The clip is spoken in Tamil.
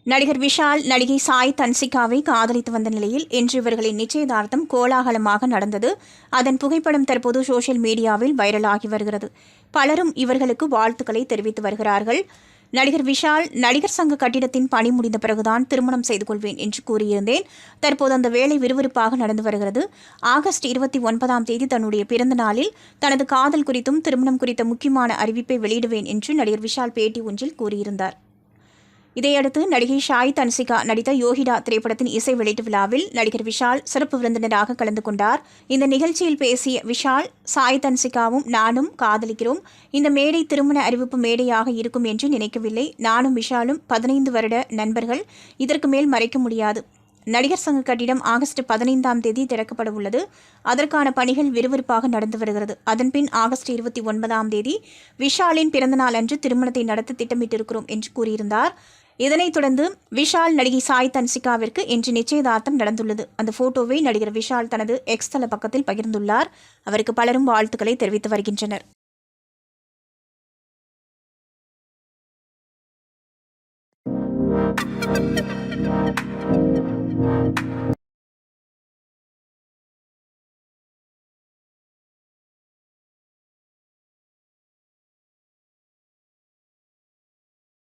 நடிகர் விஷால் நடிகை சாய் தன்சிகாவை காதலித்து வந்த நிலையில் இன்று இவர்களின் நிச்சயதார்த்தம் கோலாகலமாக நடந்தது. அதன் புகைப்படம் தற்போது சோசியல் மீடியாவில் வைரலாகி வருகிறது. பலரும் இவர்களுக்கு வாழ்த்துக்களை தெரிவித்து வருகிறார்கள். நடிகர் விஷால் நடிகர் சங்க கட்டிடத்தின் பணி முடிந்த பிறகுதான் திருமணம் செய்து கொள்வேன் என்று கூறியிருந்தேன். தற்போது அந்த வேலை விறுவிறுப்பாக நடந்து வருகிறது. ஆகஸ்ட் 29ஆம் தேதி தன்னுடைய பிறந்த நாளில் தனது காதல் குறித்தும் திருமணம் குறித்த முக்கியமான அறிவிப்பை வெளியிடுவேன் என்று நடிகர் விஷால் பேட்டி ஒன்றில் கூறியிருந்தார். இதையடுத்து நடிகை சாய் தன்சிகா நடித்த யோகிடா திரைப்படத்தின் இசை வெளியீட்டு விழாவில் நடிகர் விஷால் சிறப்பு விருந்தினராக கலந்து கொண்டார். இந்த நிகழ்ச்சியில் பேசிய விஷால், சாய் தன்சிகாவும் நானும் காதலிக்கிறோம். இந்த மேடை திருமண அறிவிப்பு மேடையாக இருக்கும் என்று நினைக்கவில்லை. நானும் விஷாலும் 15 வருட நண்பர்கள். இதற்கு மேல் மறைக்க முடியாது. நடிகர் சங்க கட்டிடம் ஆகஸ்ட் 15ஆம் தேதி திறக்கப்பட உள்ளது. அதற்கான பணிகள் விறுவிறுப்பாக நடந்து வருகிறது. அதன்பின் ஆகஸ்ட் 29ஆம் தேதி விஷாலின் பிறந்தநாள் அன்று திருமணத்தை நடத்த திட்டமிட்டிருக்கிறோம் என்று கூறியிருந்தார். இதனைத் தொடர்ந்து விஷால் நடிகை சாய் தன்சிகாவிற்கு இன்று நிச்சயதார்த்தம் நடந்துள்ளது. அந்த போட்டோவை நடிகர் விஷால் தனது எக்ஸ் தள பக்கத்தில் பகிர்ந்துள்ளார். அவருக்கு பலரும் வாழ்த்துக்களை தெரிவித்து வருகின்றனர்.